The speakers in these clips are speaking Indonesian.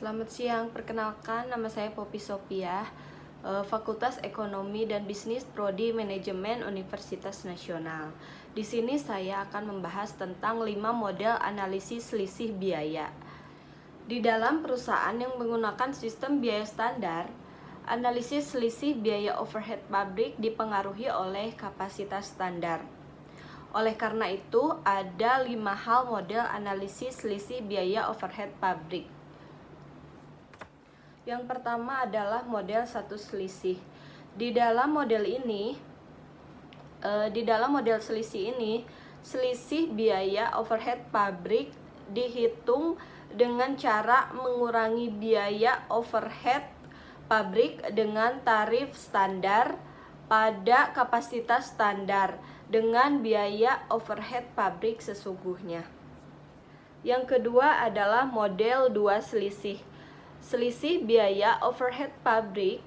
Selamat siang, perkenalkan nama saya Poppy Sophia, Fakultas Ekonomi dan Bisnis Prodi Manajemen Universitas Nasional. Di sini saya akan membahas tentang 5 model analisis selisih biaya. Di dalam perusahaan yang menggunakan sistem biaya standar, analisis selisih biaya overhead pabrik dipengaruhi oleh kapasitas standar. Oleh karena itu, ada 5 hal model analisis selisih biaya overhead pabrik. Yang pertama adalah model satu selisih. Di dalam model selisih ini, selisih biaya overhead pabrik dihitung dengan cara mengurangi biaya overhead pabrik dengan tarif standar pada kapasitas standar dengan biaya overhead pabrik sesungguhnya. Yang kedua adalah model dua selisih. Selisih biaya overhead pabrik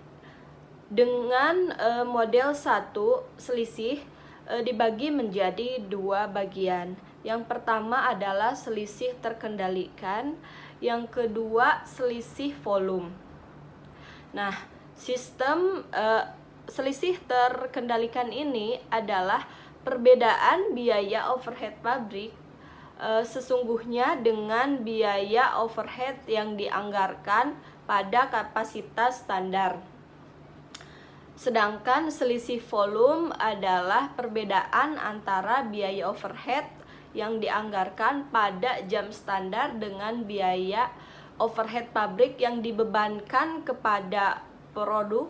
dengan model satu selisih dibagi menjadi dua bagian. Yang pertama adalah selisih terkendalikan, yang kedua selisih volume. Nah, sistem selisih terkendalikan ini adalah perbedaan biaya overhead pabrik sesungguhnya dengan biaya overhead yang dianggarkan pada kapasitas standar. Sedangkan selisih volume adalah perbedaan antara biaya overhead yang dianggarkan pada jam standar dengan biaya overhead pabrik yang dibebankan kepada produk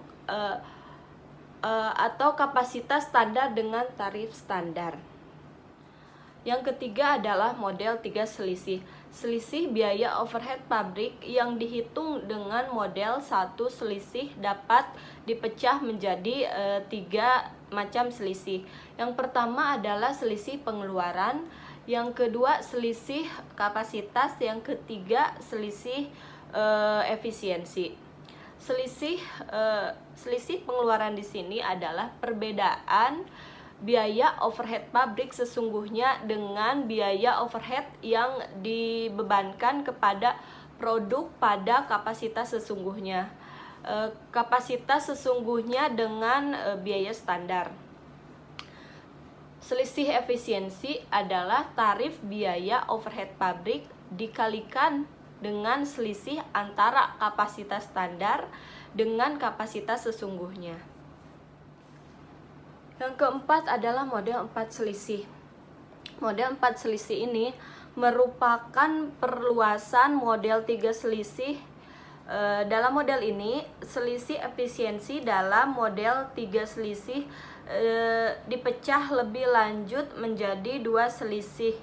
atau kapasitas standar dengan tarif standar. Yang ketiga adalah model tiga selisih. Selisih biaya overhead pabrik yang dihitung dengan model satu selisih dapat dipecah menjadi tiga macam selisih. Yang pertama adalah selisih pengeluaran, yang kedua selisih kapasitas, yang ketiga selisih efisiensi. Selisih pengeluaran di sini adalah perbedaan biaya overhead pabrik sesungguhnya dengan biaya overhead yang dibebankan kepada produk pada kapasitas sesungguhnya. Kapasitas sesungguhnya dengan biaya standar. Selisih efisiensi adalah tarif biaya overhead pabrik dikalikan dengan selisih antara kapasitas standar dengan kapasitas sesungguhnya. Yang keempat adalah model 4 selisih. Model 4 selisih ini merupakan perluasan model 3 selisih. Dalam model ini, selisih efisiensi dalam model 3 selisih dipecah lebih lanjut menjadi dua selisih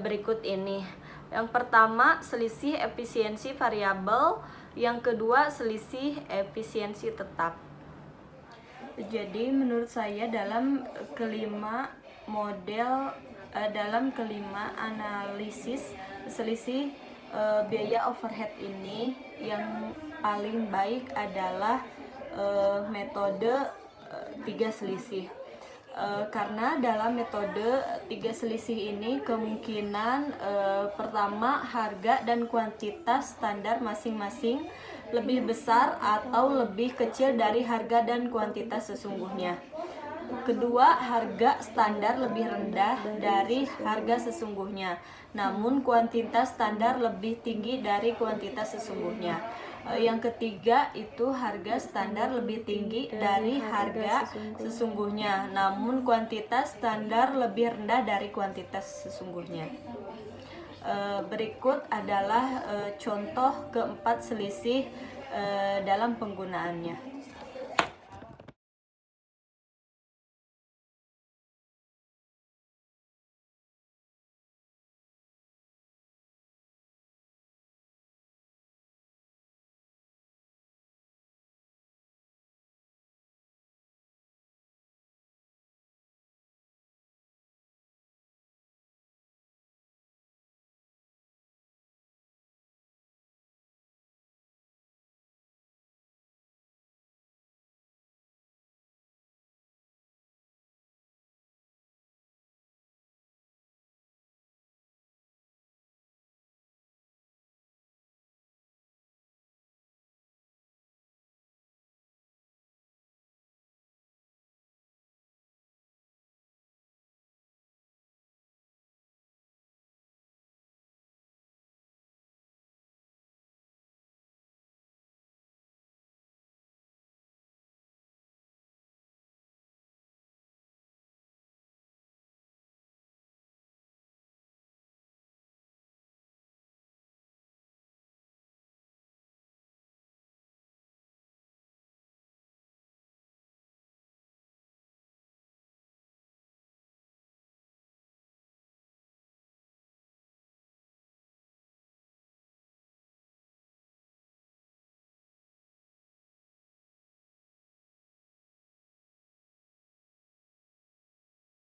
berikut ini. Yang pertama, selisih efisiensi variabel, yang kedua selisih efisiensi tetap. Jadi menurut saya dalam kelima analisis selisih biaya overhead ini, yang paling baik adalah metode tiga selisih. Karena dalam metode tiga selisih ini kemungkinan pertama, harga dan kuantitas standar masing-masing lebih besar atau lebih kecil dari harga dan kuantitas sesungguhnya. Kedua, harga standar lebih rendah dari harga sesungguhnya, namun kuantitas standar lebih tinggi dari kuantitas sesungguhnya. Yang ketiga itu harga standar lebih tinggi dari harga sesungguhnya, namun kuantitas standar lebih rendah dari kuantitas sesungguhnya. Berikut adalah contoh keempat selisih dalam penggunaannya.